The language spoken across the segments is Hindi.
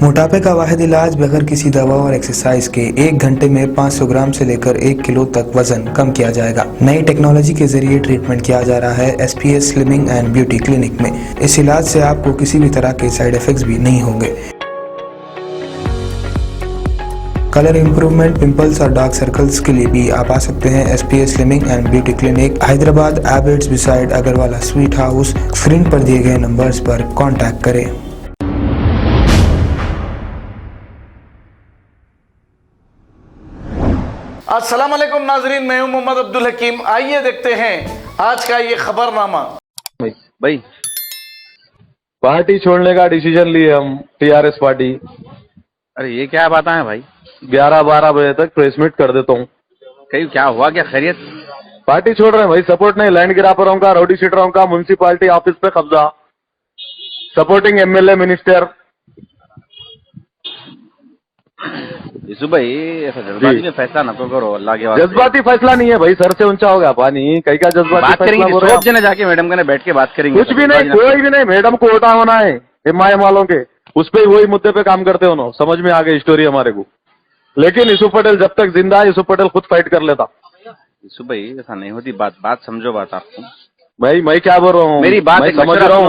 मोटापे का वाहिद इलाज बगैर किसी दवा और एक्सरसाइज के 1 घंटे में 500 ग्राम से लेकर 1 किलो तक वजन कम किया जाएगा। नई टेक्नोलॉजी के जरिए ट्रीटमेंट किया जा रहा है SPS slimming and beauty clinic में। इस इलाज से आपको किसी भी तरह के साइड इफेक्ट्स भी नहीं होंगे। कलर इंप्रूवमेंट, पिंपल्स और डार्क सर्कल्स के लिए भी आप आ सकते हैं SPS slimming and beauty clinic, Hyderabad, Abids beside Agrawala sweet house. Screen पर दिए गए नंबर्स पर कॉन्टैक्ट करें। अस्सलाम वालेकुम नाजरीन, मैं हूं मोहम्मद अब्दुल हकीम। आइए देखते हैं आज का ये खबरनामा। भाई पार्टी छोड़ने का डिसीजन लिए हम, TRS पार्टी। अरे ये क्या बात है भाई? 11-12 बजे तक प्रेस मीट कर देता हूँ। कहीं क्या हुआ, क्या खैरियत? पार्टी छोड़ रहे हैं भाई, सपोर्ट नहीं। लैंड गिरापरों का, रोडी शीटरों का, म्यूनसिपालिटी ऑफिस पे कब्जा, सपोर्टिंग MLA मिनिस्टर। यीशु भाई ऐसा जज्बाती में फैसला न करो, अल्लाह के वास्ते। जज्बाती फैसला नहीं है भाई, सर से ऊंचा हो गया पानी। कहीं का जज्बाती बात फैसला करेंगे, बोल रहे हैं? सब जने जाके मैडम के बैठ के बात करेंगे। कुछ भी नहीं, कोई भी नहीं। मैडम को उठा होना है MIM वालों के, उस पे वही मुद्दे पे काम करते हो ना। समझ में आ गई स्टोरी हमारे को। लेकिन यूसुफ पटेल जब तक जिंदा है, यूसुफ पटेल खुद फाइट कर लेता। यीशु भाई ऐसा नहीं होती बात समझो बात आपको। भाई मैं क्या बोल रहा हूँ, मेरी बात मैं समझ रहा हूँ।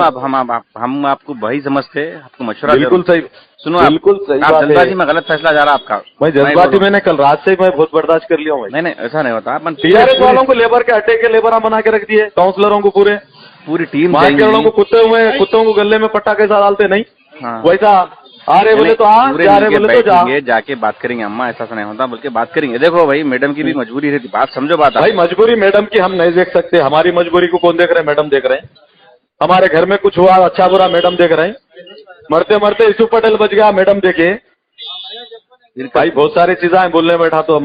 हम आपको भाई समझते, आपको मशवरा बिल्कुल सही। सुनो, बिल्कुल सही आप बात जल्दबाजी है। में गलत फैसला जा रहा है आपका। मैं जज्बाती मैंने कल रात से मैं बहुत बर्दाश्त कर लिया हूँ। नहीं ऐसा नहीं होता। TRS वालों को लेबर के अड्डे के लेबर बना के रख दिए, काउंसलरों को पूरी टीम मार्केटरों को कुत्तों को गले में पट्टा कैसा डालते नहीं, वैसा आ रहे बोले तो आ, जा रहे बोले तो जा। जाके बात करेंगे अम्मा, ऐसा नहीं होता, बल्कि बात करेंगे। देखो भाई, मैडम की भी मजबूरी रहती, बात समझो बात। भाई मजबूरी मैडम की हम नहीं देख सकते। हमारी मजबूरी को कौन देख रहे हैं? मैडम देख रहे हैं। हमारे घर में कुछ हुआ अच्छा बुरा मैडम देख रहे हैं। मरते मरते यूसुफ पटेल बच गया, मैडम देखे। भाई बहुत सारी चीजें बोलने बैठा तो अब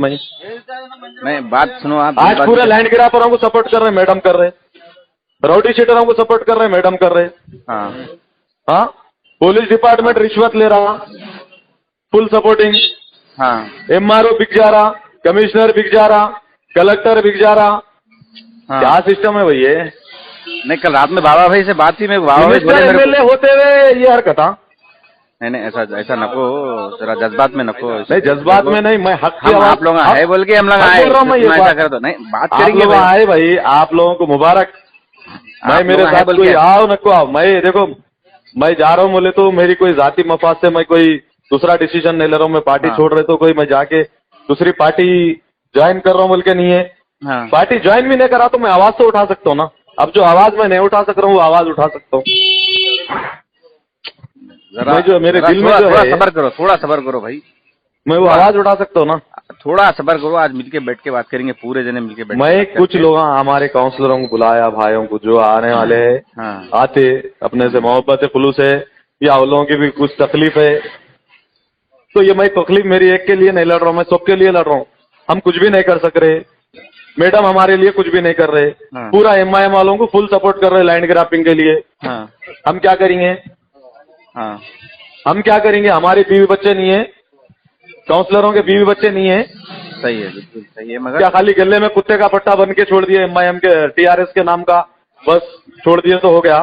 मैं बात सुनो आप। आज पूरे लैंड गिरापरों को सपोर्ट कर रहे हैं, मैडम कर रहे। रोडी शीटरों को सपोर्ट कर रहे हैं, मैडम कर रहे। हाँ, पुलिस डिपार्टमेंट रिश्वत ले रहा, फुल सपोर्टिंग। MRO बिक जा रहा, कमिश्नर बिक जा रहा, कलेक्टर बिक जा रहा। क्या सिस्टम है भाई ये? नहीं, कल रात में बाबा भाई से बात थी। मैं बाबा भाई MLA होते हुए ये हरकत। नहीं ऐसा नको, जरा जज्बात में नको। नहीं जज्बात में नहीं, मैं हक हम आप लोग आए बोल के हम लोग आए। ऐसा कर दो, नहीं बात करेंगे। आए भाई, आप लोगों को मुबारक। मैं मेरे साथ कोई आओ नको आओ, मैं देखो मैं जा रहा हूँ बोले तो मेरी कोई जाति मफाद से मैं कोई दूसरा डिसीजन नहीं ले रहा हूँ। मैं पार्टी छोड़ रहे तो कोई मैं जाके दूसरी पार्टी ज्वाइन कर रहा हूँ बोल के नहीं है। पार्टी ज्वाइन भी नहीं करा तो मैं आवाज तो उठा सकता हूँ ना। अब जो आवाज मैं नहीं उठा सक रहा हूँ वो आवाज उठा सकता हूँ। जो मेरे दिल में जो है, थोड़ा सबर करो भाई। मैं वो आवाज उठा सकता हूँ ना। थोड़ा सबर करो, आज मिलके बैठ के बात करेंगे, पूरे जने मिलके बैठ। मैं कुछ लोग हमारे काउंसलरों को बुलाया, भाइयों को जो आने वाले हैं आते, अपने से मोहब्बत है, खुलूस है, या उन लोगों की भी कुछ तकलीफ है तो ये मैं तकलीफ मेरी एक के लिए नहीं लड़ रहा हूँ, मैं सबके लिए लड़ रहा हूँ। हम कुछ भी नहीं कर सक रहे, मैडम हमारे लिए कुछ भी नहीं कर रहे। पूरा MIM वालों को फुल सपोर्ट कर रहे लैंड ग्रापिंग के लिए। हम क्या करेंगे? हम क्या करेंगे? हमारे बीवी बच्चे नहीं है, काउंसलरों के बीवी बच्चे नहीं है। सही है, बिल्कुल सही है। मगर क्या खाली गले में कुत्ते का पट्टा बन के छोड़ दिए MIM के, TRS के नाम का बस छोड़ दिए तो हो गया?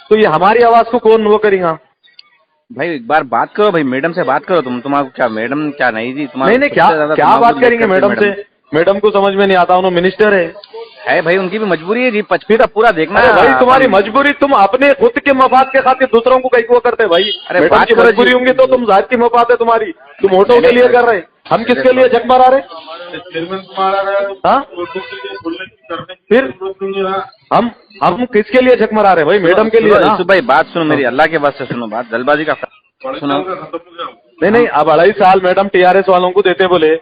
तो ये हमारी आवाज को कौन वो करेगा? भाई एक बार बात करो भाई, मैडम से बात करो। तुम्हारा क्या मैडम क्या नहीं जी? नहीं क्या बात करेंगे मैडम से? मैडम को समझ में नहीं आता, उन्होंने मिनिस्टर है भाई, उनकी भी मजबूरी है जी। फिर पूरा देखना है भाई। तुम्हारी मजबूरी, तुम अपने खुद के मफाद के खातिर दूसरों को कहीं को करते भाई। अरे मैडम की मजबूरी होंगी तो तुम जात की मफाद है तुम्हारी, तुम वोटों के लिए कर रहे। हम किसके लिए झक मारा रहे? फिर हम किसके लिए झक मारा रहे भाई? मैडम के लिए ना। भाई बात सुनो मेरी, अल्लाह के वास्ते सुनो बात, जल्दबाजी का सुनो। नहीं अब 2.5 साल मैडम TRS वालों को देते बोले,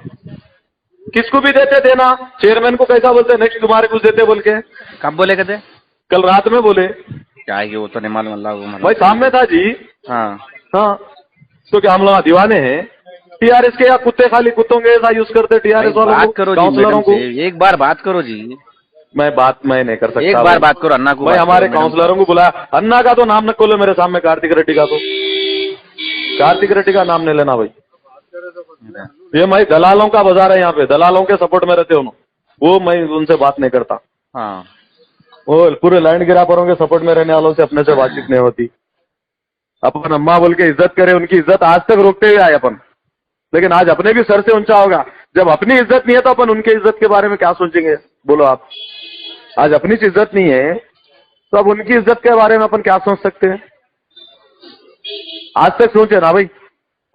किसको भी देते थे ना। चेयरमैन को कैसा बोलते नेक्स्ट तुम्हारे कुछ देते बोल के? कब बोले कहते? कल रात में बोले। क्या है वो तो नहीं मालूम, अल्लाह को मालूम। भाई सामने था जी। हाँ तो क्या हम लोग दीवाने हैं TRS के, या कुत्ते खाली कुत्तों के ऐसा यूज करते TRS वालों को, काउंसलरों को? एक बार बात करो जी। मैं नहीं कर सकता। एक बार बात करो अन्ना को। भाई हमारे काउंसलरों को बुलाया, अन्ना का तो नाम न खोलो मेरे सामने, कार्तिक रेड्डी का तो, कार्तिक रेड्डी का नाम नहीं लेना भाई। ये मैं दलालों का बाजार है यहाँ पे, दलालों के सपोर्ट में रहते हो वो, मैं उनसे बात नहीं करता। वो पूरे लैंड गिरापरों के सपोर्ट में रहने वालों से अपने से बातचीत नहीं होती। अपन अम्मा बोल के इज्जत करे, उनकी इज्जत आज तक रोकते हुए आए अपन। लेकिन आज अपने भी सर से ऊंचा होगा। जब अपनी इज्जत नहीं है तो अपन उनके इज्जत के बारे में क्या सोचेंगे, बोलो आप। आज अपनी इज्जत नहीं है तो अब उनकी इज्जत के बारे में अपन क्या सोच सकते हैं। आज तक सोचे ना भाई।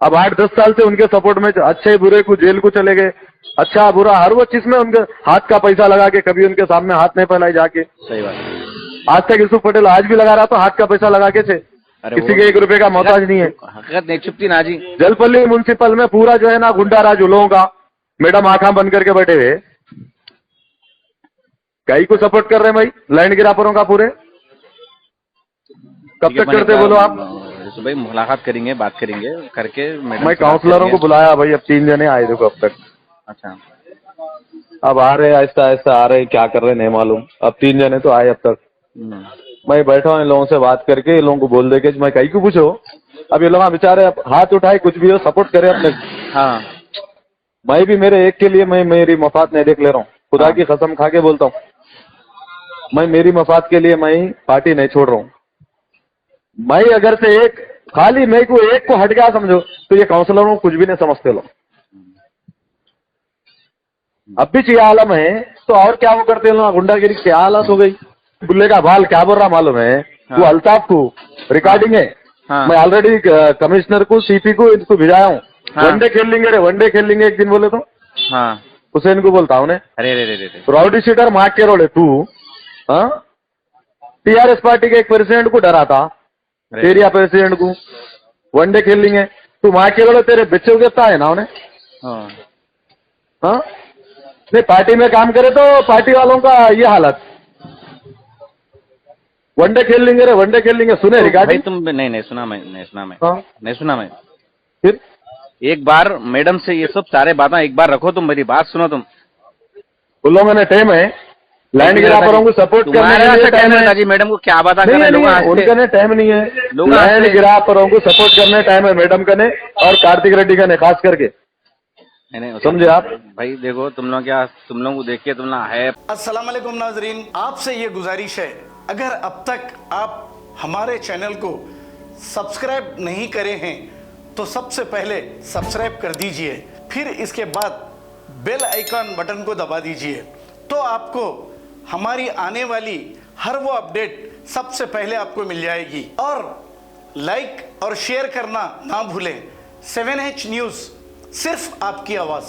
अब 8-10 साल से उनके सपोर्ट में अच्छे बुरे को जेल को चले गए, अच्छा बुरा हर वो चीज में उनके हाथ का पैसा लगा के कभी उनके सामने हाथ नहीं फैलाई जाके। सही बात है। आज तक यूसुफ पटेल आज भी लगा रहा था, हाथ का पैसा लगा के थे, किसी के 1 रुपए का मोहताज नहीं है। हकीकत नहीं छुपती ना जी। जलपल्ली म्युनिसिपल में पूरा जो है ना गुंडा राज उलों का, मैडम आंखा बंद करके बैठे हुए, कई को सपोर्ट कर रहे हैं भाई, लैंड गिरापरों का पूरे। कब तक करते बोलो आप। भाई मुलाकात करेंगे, बात करेंगे करके मैडम मैं काउंसलरों को बुलाया भाई, अब 3 जने आए देखो अब तक। अच्छा, अब आ रहे आहिस्ता आहिस्ता आ रहे, क्या कर रहे नहीं मालूम। अब 3 जने तो आए अब तक। मैं बैठा हूँ इन लोगों से बात करके, इन लोगों को बोल दे के मैं कहीं को पूछो। अब ये लोग बेचारे हाथ उठाए, कुछ भी हो सपोर्ट करे अपने। हाँ, मैं भी मेरे एक के लिए मैं मेरी मफाद नहीं देख ले रहा हूँ, खुदा की कसम खा के बोलता हूँ। मैं मेरी मफाद के लिए मैं पार्टी नहीं छोड़ रहा हूँ। मैं अगर से एक खाली मैं को एक को हट गया समझो तो ये काउंसलरों को कुछ भी नहीं समझते लोग। अब भी चाहिए आलम है तो और क्या वो करते लोग, गुंडागिरी क्या हालत हो गई। बुल्ले का बाल क्या बोल रहा मालूम है। वो अल्ताफ को रिकॉर्डिंग है। मैं ऑलरेडी कमिश्नर को सीपी को इनको भिजाया हूँ। वनडे खेल लेंगे रे, वनडे खेल लेंगे एक दिन बोले तो। हुसैन को बोलता हूँ अरे राउडी शीटर मार के रोड़े तू। टीआरएस पार्टी के एक प्रेसिडेंट को डरा था, एरिया प्रेसिडेंट को। वनडे खेल लेंगे तू मार के रोड़े, तेरे बच्चे गिरता है ना उन्हें। हाँ नहीं, पार्टी में काम करे तो पार्टी वालों का ये हालत। वनडे खेल लेंगे रे, वनडे खेल लेंगे। सुने रिकॉर्डिंग तुम नहीं सुना मैं, नहीं सुना मैं। फिर एक बार मैडम से ये सब सारे बातें एक बार रखो, तुम मेरी बात सुनो। तुम उन लोगों ने टाइम है लैंड गिरापरों को सपोर्ट करने के लिए टाइम है जी। मैडम को क्या बता कर उनका ने टाइम नहीं है। लैंड गिरापरों को सपोर्ट करने टाइम है मैडम का ने और कार्तिक रेड्डी का ने, खास करके। समझे आप भाई। देखो तुम लोग को देखिए, तुम लोग है। अस्सलाम वालेकुम नाजरीन, आपसे ये गुजारिश है, अगर अब तक आप हमारे चैनल को सब्सक्राइब नहीं करे हैं तो सबसे पहले सब्सक्राइब कर दीजिए, फिर इसके बाद बेल आइकन बटन को दबा दीजिए, तो आपको हमारी आने वाली हर वो अपडेट सबसे पहले आपको मिल जाएगी। और लाइक और शेयर करना ना भूलें। 7H न्यूज़, सिर्फ आपकी आवाज़।